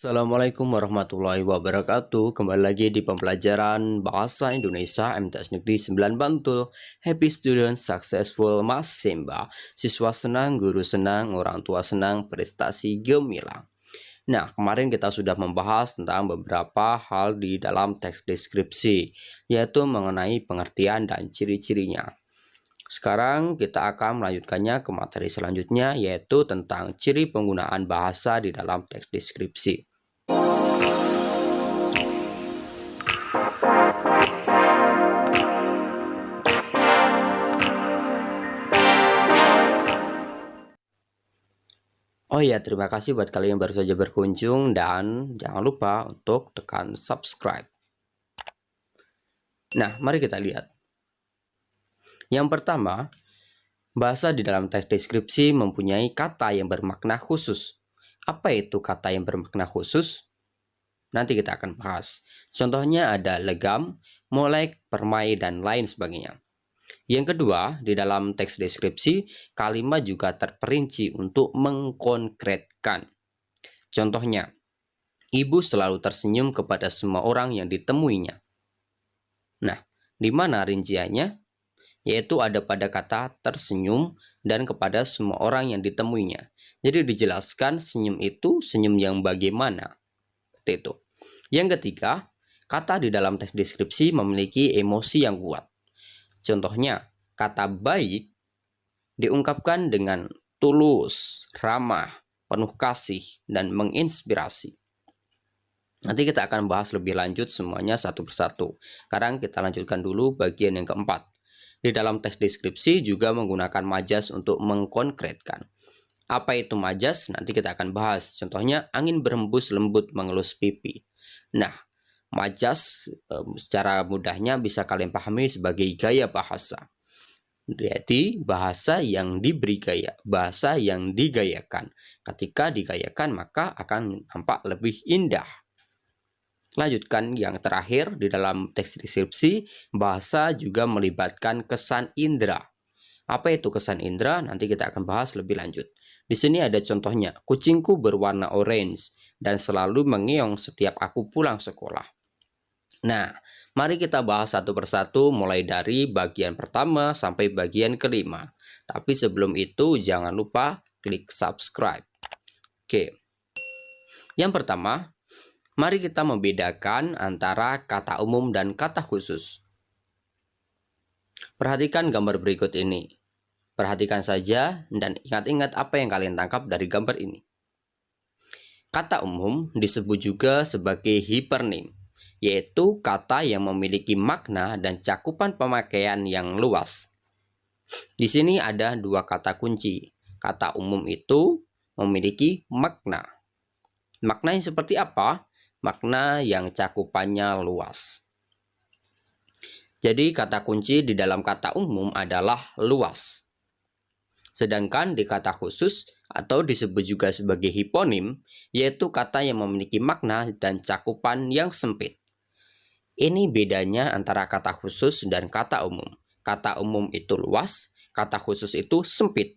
Assalamualaikum warahmatullahi wabarakatuh. Kembali lagi di pembelajaran Bahasa Indonesia MTS Negeri 9 Bantul. Happy student, successful, Mas Semba. Siswa senang, guru senang, orang tua senang, prestasi gemilang. Nah, kemarin kita sudah membahas tentang beberapa hal di dalam teks deskripsi, yaitu mengenai pengertian dan ciri-cirinya. Sekarang kita akan melanjutkannya ke materi selanjutnya, yaitu tentang ciri penggunaan bahasa di dalam teks deskripsi. Oh ya, terima kasih buat kalian yang baru saja berkunjung dan jangan lupa untuk tekan subscribe. Nah, mari kita lihat. Yang pertama, bahasa di dalam teks deskripsi mempunyai kata yang bermakna khusus. Apa itu kata yang bermakna khusus? Nanti kita akan bahas. Contohnya ada legam, molek, permai, dan lain sebagainya. Yang kedua, di dalam teks deskripsi, kalimat juga terperinci untuk mengkonkretkan. Contohnya, ibu selalu tersenyum kepada semua orang yang ditemuinya. Nah, di mana rinciannya? Yaitu ada pada kata tersenyum dan kepada semua orang yang ditemuinya. Jadi dijelaskan senyum itu senyum yang bagaimana. Seperti itu. Yang ketiga, kata di dalam teks deskripsi memiliki emosi yang kuat. Contohnya, kata baik diungkapkan dengan tulus, ramah, penuh kasih, dan menginspirasi. Nanti kita akan bahas lebih lanjut semuanya satu persatu. Sekarang kita lanjutkan dulu bagian yang keempat. Di dalam teks deskripsi juga menggunakan majas untuk mengkonkretkan. Apa itu majas? Nanti kita akan bahas. Contohnya, angin berhembus lembut mengelus pipi. Nah, majas secara mudahnya bisa kalian pahami sebagai gaya bahasa. Jadi bahasa yang diberi gaya, bahasa yang digayakan. Ketika digayakan maka akan nampak lebih indah. Lanjutkan yang terakhir di dalam teks deskripsi, bahasa juga melibatkan kesan indera. Apa itu kesan indera? Nanti kita akan bahas lebih lanjut. Di sini ada contohnya, kucingku berwarna orange dan selalu mengeong setiap aku pulang sekolah. Nah, mari kita bahas satu persatu mulai dari bagian pertama sampai bagian kelima. Tapi sebelum itu jangan lupa klik subscribe. Oke. Yang pertama, mari kita membedakan antara kata umum dan kata khusus. Perhatikan gambar berikut ini. Perhatikan saja dan ingat-ingat apa yang kalian tangkap dari gambar ini. Kata umum disebut juga sebagai hipernim, yaitu kata yang memiliki makna dan cakupan pemakaian yang luas. Di sini ada dua kata kunci. Kata umum itu memiliki makna. Makna yang seperti apa? Makna yang cakupannya luas. Jadi kata kunci di dalam kata umum adalah luas. Sedangkan di kata khusus atau disebut juga sebagai hiponim, yaitu kata yang memiliki makna dan cakupan yang sempit. Ini bedanya antara kata khusus dan kata umum. Kata umum itu luas, kata khusus itu sempit.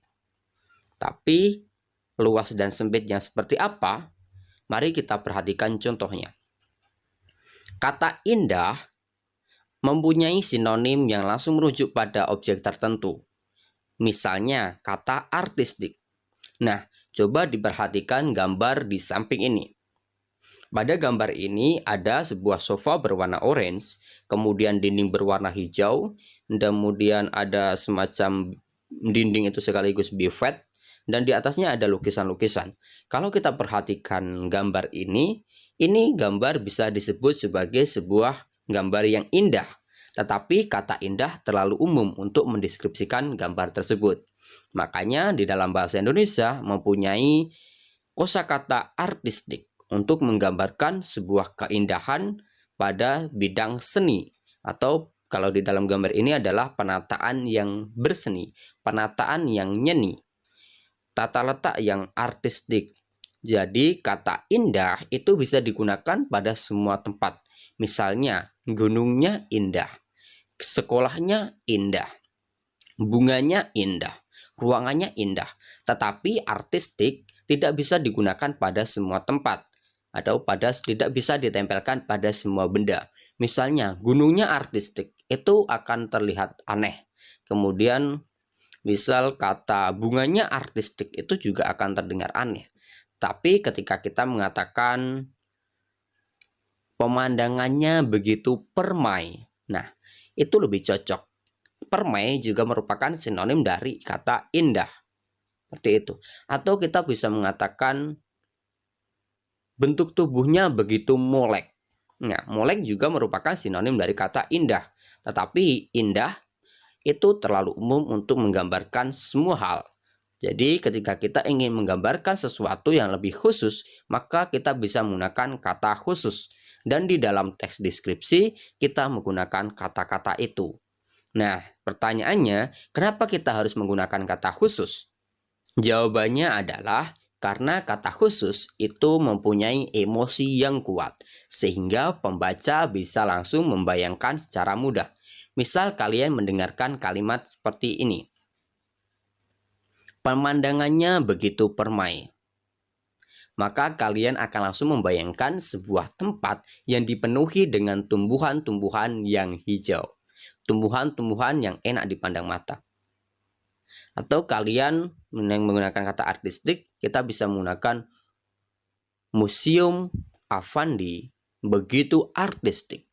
Tapi luas dan sempitnya seperti apa? Mari kita perhatikan contohnya. Kata indah mempunyai sinonim yang langsung merujuk pada objek tertentu. Misalnya kata artistik. Nah, coba diperhatikan gambar di samping ini. Pada gambar ini ada sebuah sofa berwarna orange, kemudian dinding berwarna hijau, kemudian ada semacam dinding itu sekaligus buffet, dan di atasnya ada lukisan-lukisan. Kalau kita perhatikan gambar ini gambar bisa disebut sebagai sebuah gambar yang indah. Tetapi kata indah terlalu umum untuk mendeskripsikan gambar tersebut. Makanya di dalam bahasa Indonesia mempunyai kosakata artistik untuk menggambarkan sebuah keindahan pada bidang seni. Atau kalau di dalam gambar ini adalah penataan yang berseni, penataan yang nyeni, tata letak yang artistik. Jadi kata indah itu bisa digunakan pada semua tempat. Misalnya gunungnya indah, sekolahnya indah, bunganya indah, ruangannya indah. Tetapi artistik tidak bisa digunakan pada semua tempat. atau pada tidak bisa ditempelkan pada semua benda. Misalnya gunungnya artistik itu akan terlihat aneh. Kemudian misal kata bunganya artistik itu juga akan terdengar aneh. Tapi ketika kita mengatakan pemandangannya begitu permai, nah itu lebih cocok. Permai juga merupakan sinonim dari kata indah. Seperti itu. Atau kita bisa mengatakan bentuk tubuhnya begitu molek. Nah, molek juga merupakan sinonim dari kata indah. Tetapi indah itu terlalu umum untuk menggambarkan semua hal. Jadi ketika kita ingin menggambarkan sesuatu yang lebih khusus, maka kita bisa menggunakan kata khusus. Dan di dalam teks deskripsi, kita menggunakan kata-kata itu. Nah, pertanyaannya, kenapa kita harus menggunakan kata khusus? Jawabannya adalah karena kata khusus itu mempunyai emosi yang kuat, sehingga pembaca bisa langsung membayangkan secara mudah. Misal kalian mendengarkan kalimat seperti ini. Pemandangannya begitu permai. Maka kalian akan langsung membayangkan sebuah tempat yang dipenuhi dengan tumbuhan-tumbuhan yang hijau. Tumbuhan-tumbuhan yang enak dipandang mata. Atau kalian menggunakan kata artistik, kita bisa menggunakan Museum Affandi begitu artistik.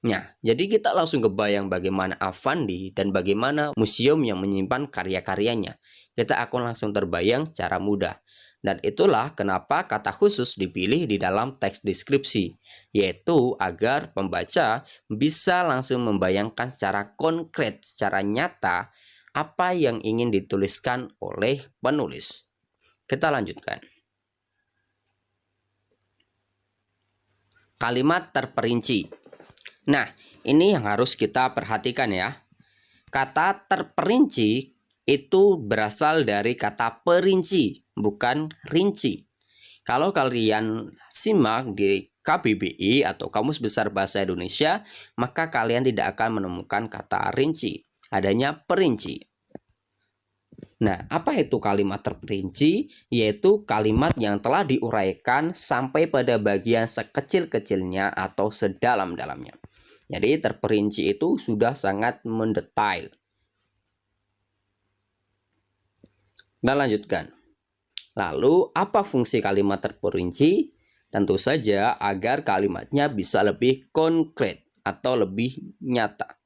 Nah, jadi kita langsung kebayang bagaimana Affandi dan bagaimana museum yang menyimpan karya-karyanya. Kita akan langsung terbayang secara mudah. Dan itulah kenapa kata khusus dipilih di dalam teks deskripsi, yaitu agar pembaca bisa langsung membayangkan secara konkret, secara nyata, apa yang ingin dituliskan oleh penulis. Kita lanjutkan. Kalimat terperinci. Nah, ini yang harus kita perhatikan ya. Kata terperinci itu berasal dari kata perinci, bukan rinci. Kalau kalian simak di KBBI atau Kamus Besar Bahasa Indonesia, maka kalian tidak akan menemukan kata rinci, adanya perinci. Nah, apa itu kalimat terperinci? Yaitu kalimat yang telah diuraikan sampai pada bagian sekecil-kecilnya atau sedalam-dalamnya. Jadi terperinci itu sudah sangat mendetail. Kita lanjutkan. Lalu, apa fungsi kalimat terperinci? Tentu saja agar kalimatnya bisa lebih konkret atau lebih nyata.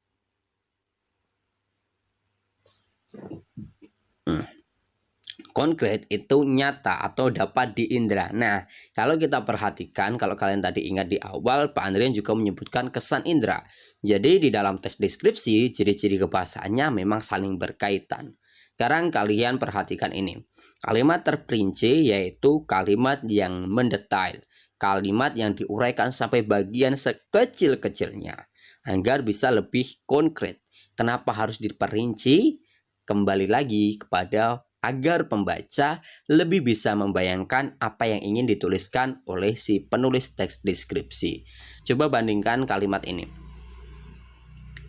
Konkret itu nyata atau dapat diindra. Nah, kalau kita perhatikan, kalau kalian tadi ingat di awal, Pak Andrian juga menyebutkan kesan indra. Jadi di dalam teks deskripsi, ciri-ciri kebahasaannya memang saling berkaitan. Sekarang kalian perhatikan ini. Kalimat terperinci yaitu kalimat yang mendetail. Kalimat yang diuraikan sampai bagian sekecil-kecilnya agar bisa lebih konkret. Kenapa harus diperinci? Kembali lagi kepada agar pembaca lebih bisa membayangkan apa yang ingin dituliskan oleh si penulis teks deskripsi. Coba bandingkan kalimat ini.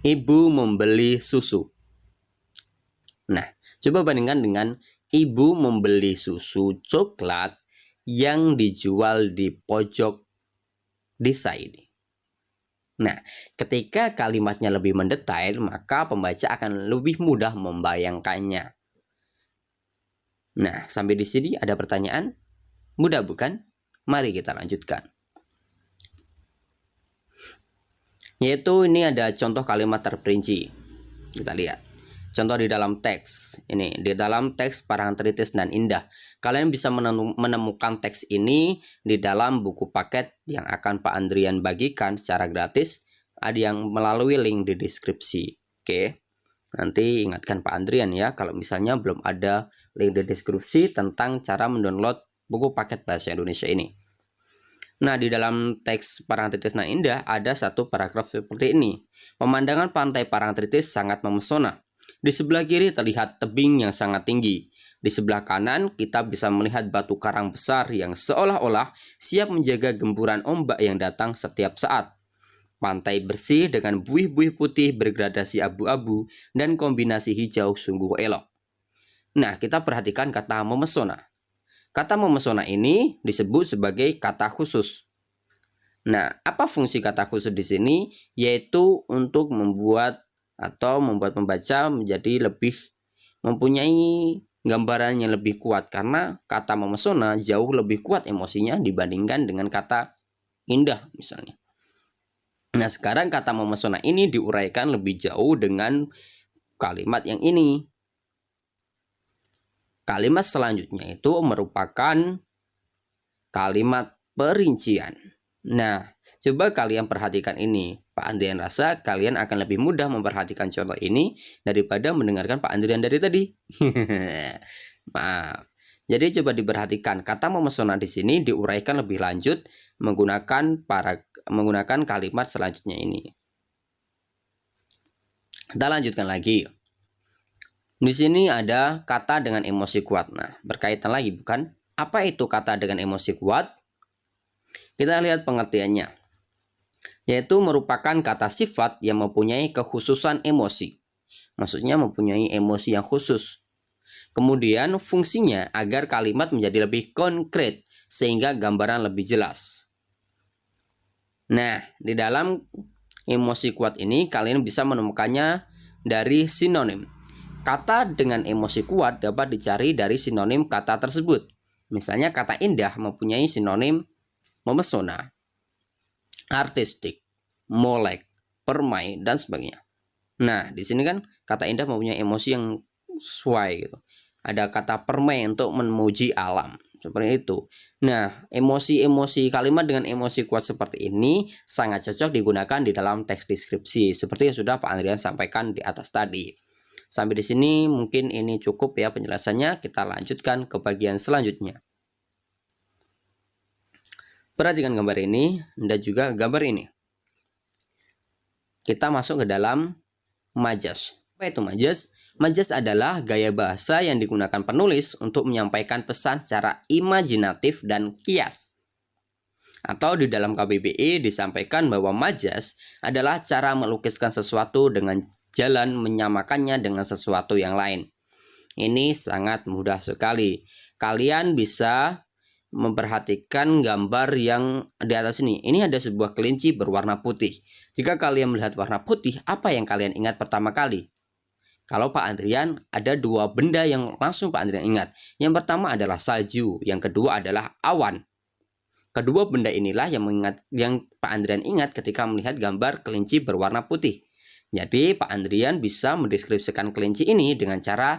Ibu membeli susu. Nah, coba bandingkan dengan ibu membeli susu coklat yang dijual di pojok desa ini. Nah, ketika kalimatnya lebih mendetail, maka pembaca akan lebih mudah membayangkannya. Nah, sampai di sini ada pertanyaan? Mudah bukan? Mari kita lanjutkan. Yaitu ini ada contoh kalimat terperinci. Kita lihat. Contoh di dalam teks. Ini di dalam teks Parangtritis dan Indah. Kalian bisa menemukan teks ini di dalam buku paket yang akan Pak Andrian bagikan secara gratis. Ada yang melalui link di deskripsi. Oke. Nanti ingatkan Pak Andrian ya, kalau misalnya belum ada link di deskripsi tentang cara mendownload buku paket bahasa Indonesia ini. Nah, di dalam teks Parangtritis nan Indah ada satu paragraf seperti ini. Pemandangan pantai Parangtritis sangat memesona. Di sebelah kiri terlihat tebing yang sangat tinggi. Di sebelah kanan kita bisa melihat batu karang besar yang seolah-olah siap menjaga gempuran ombak yang datang setiap saat. Pantai bersih dengan buih-buih putih bergradasi abu-abu dan kombinasi hijau sungguh elok. Nah, kita perhatikan kata memesona. Kata memesona ini disebut sebagai kata khusus. Nah, apa fungsi kata khusus di sini? Yaitu untuk membuat pembaca menjadi lebih mempunyai gambaran yang lebih kuat, karena kata memesona jauh lebih kuat emosinya dibandingkan dengan kata indah misalnya. Nah, sekarang kata memesona ini diuraikan lebih jauh dengan kalimat yang ini. Kalimat selanjutnya itu merupakan kalimat perincian. Nah, coba kalian perhatikan ini. Pak Andrian rasa kalian akan lebih mudah memperhatikan contoh ini daripada mendengarkan Pak Andrian dari tadi. Maaf. Jadi coba diperhatikan, kata memesona di sini diuraikan lebih lanjut menggunakan kalimat selanjutnya ini. Kita lanjutkan lagi. Di sini ada kata dengan emosi kuat. Nah, berkaitan lagi bukan? Apa itu kata dengan emosi kuat? Kita lihat pengertiannya. Yaitu merupakan kata sifat yang mempunyai kekhususan emosi. Maksudnya mempunyai emosi yang khusus. Kemudian fungsinya agar kalimat menjadi lebih konkret sehingga gambaran lebih jelas. Nah, di dalam emosi kuat ini kalian bisa menemukannya dari sinonim. Kata dengan emosi kuat dapat dicari dari sinonim kata tersebut. Misalnya kata indah mempunyai sinonim memesona, artistik, molek, permai, dan sebagainya. Nah, di sini kan kata indah mempunyai emosi yang sesuai gitu. Ada kata permai untuk memuji alam, seperti itu. Nah, emosi-emosi kalimat dengan emosi kuat seperti ini sangat cocok digunakan di dalam teks deskripsi, seperti yang sudah Pak Andrian sampaikan di atas tadi. Sampai di sini mungkin ini cukup ya penjelasannya. Kita lanjutkan ke bagian selanjutnya. Perhatikan gambar ini dan juga gambar ini. Kita masuk ke dalam majas. Apa itu majas? Majas adalah gaya bahasa yang digunakan penulis untuk menyampaikan pesan secara imajinatif dan kias. Atau di dalam KBBI disampaikan bahwa majas adalah cara melukiskan sesuatu dengan jalan menyamakannya dengan sesuatu yang lain. Ini sangat mudah sekali. Kalian bisa memperhatikan gambar yang di atas ini. Ini ada sebuah kelinci berwarna putih. Jika kalian melihat warna putih, apa yang kalian ingat pertama kali? Kalau Pak Andrian, ada dua benda yang langsung Pak Andrian ingat. Yang pertama adalah salju, yang kedua adalah awan. Kedua benda inilah yang Pak Andrian ingat ketika melihat gambar kelinci berwarna putih. Jadi Pak Andrian bisa mendeskripsikan kelinci ini dengan cara,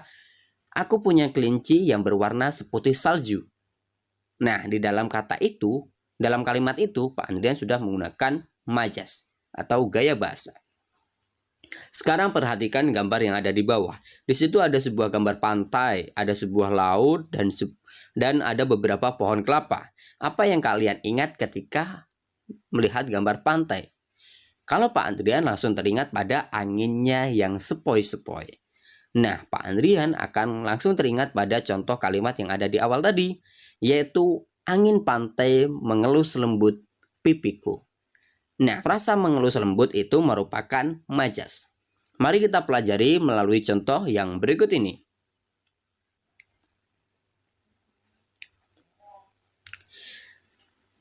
aku punya kelinci yang berwarna seputih salju. Nah, di dalam dalam kalimat itu, Pak Andrian sudah menggunakan majas atau gaya bahasa. Sekarang perhatikan gambar yang ada di bawah. Di situ ada sebuah gambar pantai, ada sebuah laut, dan ada beberapa pohon kelapa. Apa yang kalian ingat ketika melihat gambar pantai? Kalau Pak Andrian langsung teringat pada anginnya yang sepoi-sepoi. Nah, Pak Andrian akan langsung teringat pada contoh kalimat yang ada di awal tadi, yaitu angin pantai mengelus lembut pipiku. Nah, frasa mengelus lembut itu merupakan majas. Mari kita pelajari melalui contoh yang berikut ini.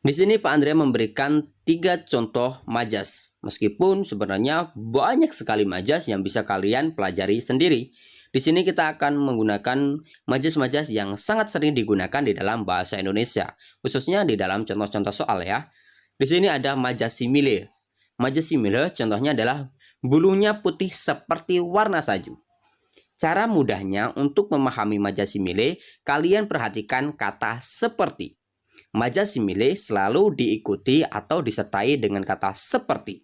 Di sini Pak Andrian memberikan 3 contoh majas. Meskipun sebenarnya banyak sekali majas yang bisa kalian pelajari sendiri. Di sini kita akan menggunakan majas-majas yang sangat sering digunakan di dalam bahasa Indonesia, khususnya di dalam contoh-contoh soal ya. Di sini ada majas simile. Majas simile contohnya adalah bulunya putih seperti warna salju. Cara mudahnya untuk memahami majas simile, kalian perhatikan kata seperti. Majas simile selalu diikuti atau disertai dengan kata seperti.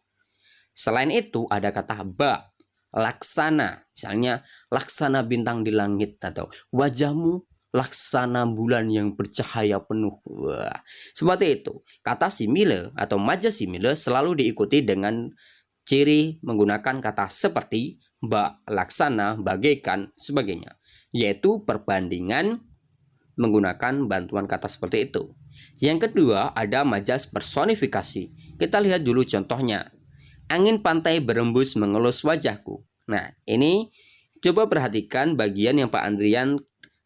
Selain itu ada kata bak, laksana. Misalnya laksana bintang di langit atau wajahmu laksana bulan yang bercahaya penuh. Wah, seperti itu. Kata simile atau majas simile selalu diikuti dengan ciri menggunakan kata seperti, bak, laksana, bagaikan, sebagainya. Yaitu perbandingan menggunakan bantuan kata seperti itu. Yang kedua ada majas personifikasi. Kita lihat dulu contohnya. Angin pantai berembus mengelus wajahku. Nah, ini coba perhatikan bagian yang Pak Andrian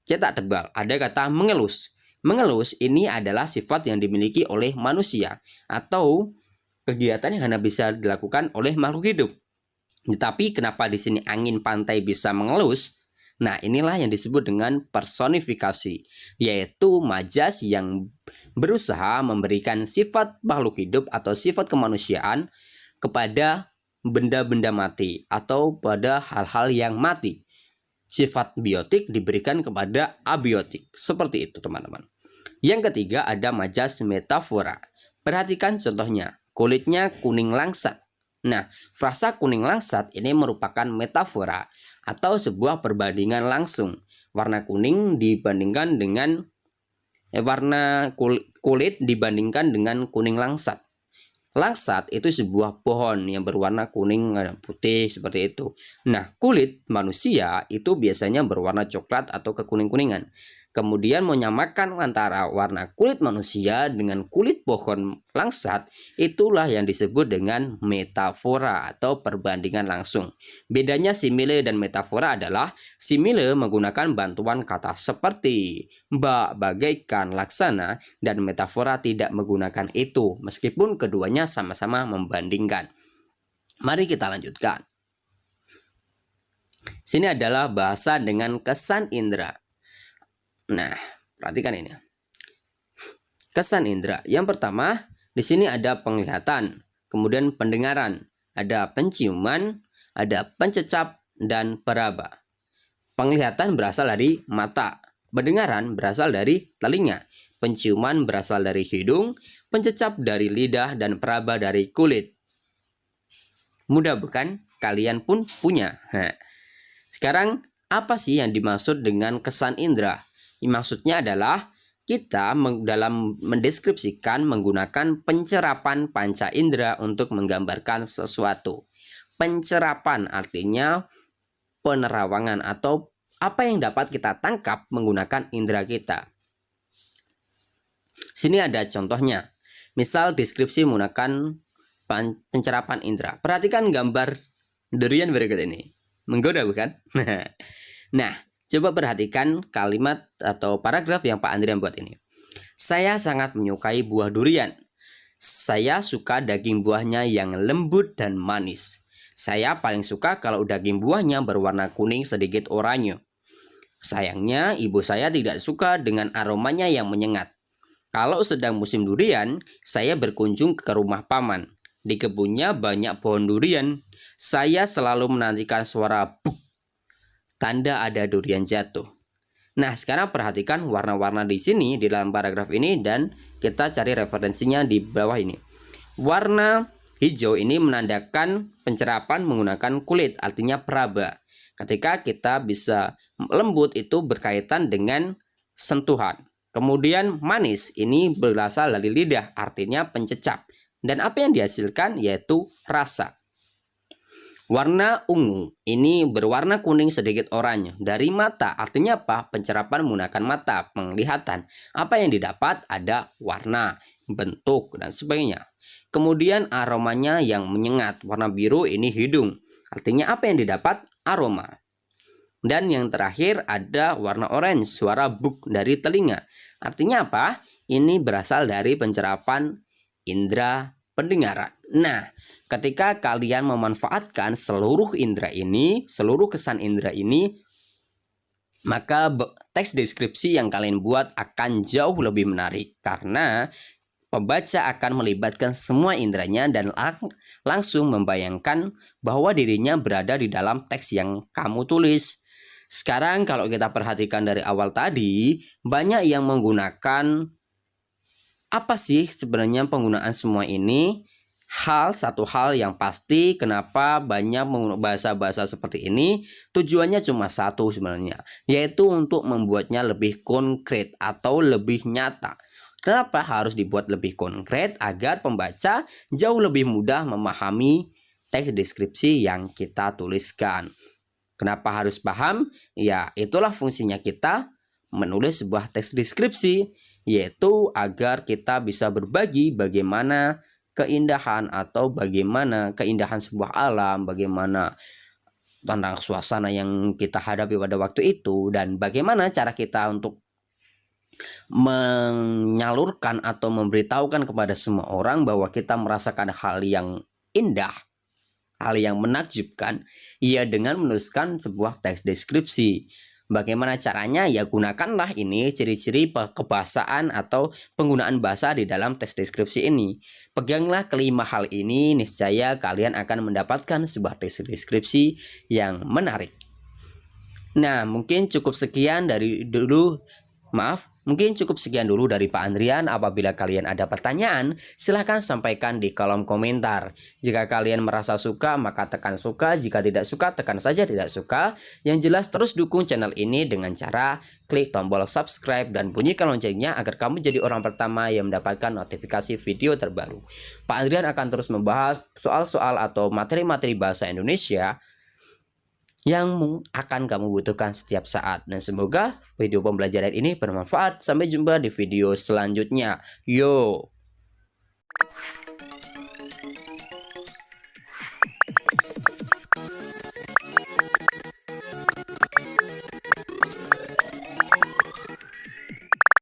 cetak tebal. Ada kata mengelus. Mengelus ini adalah sifat yang dimiliki oleh manusia atau kegiatan yang hanya bisa dilakukan oleh makhluk hidup. Tetapi kenapa di sini angin pantai bisa mengelus? Nah, inilah yang disebut dengan personifikasi, yaitu majas yang berusaha memberikan sifat makhluk hidup atau sifat kemanusiaan kepada benda-benda mati atau pada hal-hal yang mati. Sifat biotik diberikan kepada abiotik. Seperti itu, teman-teman. Yang ketiga ada majas metafora. Perhatikan contohnya, kulitnya kuning langsat. Nah, frasa kuning langsat ini merupakan metafora atau sebuah perbandingan langsung. Warna kuning dibandingkan dengan warna kulit dibandingkan dengan kuning langsat. Langsat itu sebuah pohon yang berwarna kuning dan putih seperti itu. Nah, kulit manusia itu biasanya berwarna coklat atau kekuning-kuningan. Kemudian menyamakan antara warna kulit manusia dengan kulit pohon langsat, itulah yang disebut dengan metafora atau perbandingan langsung. Bedanya simile dan metafora adalah simile menggunakan bantuan kata seperti, bagaikan, laksana, dan metafora tidak menggunakan itu, meskipun keduanya sama-sama membandingkan. Mari kita lanjutkan. Sini adalah bahasa dengan kesan indera. Nah, perhatikan ini. Kesan indera. Yang pertama, di sini ada penglihatan, kemudian pendengaran, ada penciuman, ada pencecap, dan peraba. Penglihatan berasal dari mata, pendengaran berasal dari telinga, penciuman berasal dari hidung, pencecap dari lidah, dan peraba dari kulit. Mudah bukan? Kalian pun punya. Sekarang, apa sih yang dimaksud dengan kesan indera? Maksudnya adalah kita dalam mendeskripsikan menggunakan pencerapan panca indera untuk menggambarkan sesuatu. Pencerapan artinya penerawangan atau apa yang dapat kita tangkap menggunakan indera kita. Sini ada contohnya. Misal deskripsi menggunakan pencerapan indera. Perhatikan gambar durian berikut ini. Menggoda bukan? Nah, coba perhatikan kalimat atau paragraf yang Pak Andrian buat ini. Saya sangat menyukai buah durian. Saya suka daging buahnya yang lembut dan manis. Saya paling suka kalau daging buahnya berwarna kuning sedikit oranye. Sayangnya, ibu saya tidak suka dengan aromanya yang menyengat. Kalau sedang musim durian, saya berkunjung ke rumah paman. Di kebunnya banyak pohon durian. Saya selalu menantikan suara buk, tanda ada durian jatuh. Nah, sekarang perhatikan warna-warna di sini di dalam paragraf ini dan kita cari referensinya di bawah ini. Warna hijau ini menandakan pencerapan menggunakan kulit, artinya peraba. Ketika kita bisa lembut itu berkaitan dengan sentuhan. Kemudian manis ini berasal dari lidah, artinya pencecap. Dan apa yang dihasilkan yaitu rasa. Warna ungu ini berwarna kuning sedikit oranye. Dari mata, artinya apa? Pencerapan menggunakan mata, penglihatan. Apa yang didapat? Ada warna, bentuk, dan sebagainya. Kemudian aromanya yang menyengat. Warna biru ini hidung. Artinya apa yang didapat? Aroma. Dan yang terakhir ada warna orange, suara buk dari telinga. Artinya apa? Ini berasal dari pencerapan indera pendengaran. Nah, ketika kalian memanfaatkan seluruh indera ini, seluruh kesan indera ini, maka teks deskripsi yang kalian buat akan jauh lebih menarik. Karena pembaca akan melibatkan semua inderanya dan langsung membayangkan bahwa dirinya berada di dalam teks yang kamu tulis. Sekarang kalau kita perhatikan dari awal tadi, banyak yang menggunakan apa sih sebenarnya penggunaan semua ini? Satu hal yang pasti kenapa banyak menggunakan bahasa-bahasa seperti ini, tujuannya cuma satu sebenarnya, yaitu untuk membuatnya lebih konkret atau lebih nyata. Kenapa harus dibuat lebih konkret? Agar pembaca jauh lebih mudah memahami teks deskripsi yang kita tuliskan. Kenapa harus paham? Ya, itulah fungsinya kita menulis sebuah teks deskripsi, yaitu agar kita bisa berbagi bagaimana keindahan atau bagaimana keindahan sebuah alam, bagaimana tentang suasana yang kita hadapi pada waktu itu, dan bagaimana cara kita untuk menyalurkan atau memberitahukan kepada semua orang bahwa kita merasakan hal yang indah, hal yang menakjubkan, ya dengan menuliskan sebuah teks deskripsi. Bagaimana caranya? Ya gunakanlah ini ciri-ciri kebahasaan atau penggunaan bahasa di dalam teks deskripsi ini. Peganglah kelima hal ini, niscaya kalian akan mendapatkan sebuah teks deskripsi yang menarik. Nah, mungkin cukup sekian dari dulu. Mungkin cukup sekian dulu dari Pak Andrian. Apabila kalian ada pertanyaan, silahkan sampaikan di kolom komentar. Jika kalian merasa suka, maka tekan suka. Jika tidak suka, tekan saja tidak suka. Yang jelas terus dukung channel ini dengan cara klik tombol subscribe dan bunyikan loncengnya agar kamu jadi orang pertama yang mendapatkan notifikasi video terbaru. Pak Andrian akan terus membahas soal-soal atau materi-materi bahasa Indonesia yang akan kamu butuhkan setiap saat. Dan semoga video pembelajaran ini bermanfaat. Sampai jumpa di video selanjutnya. Yo!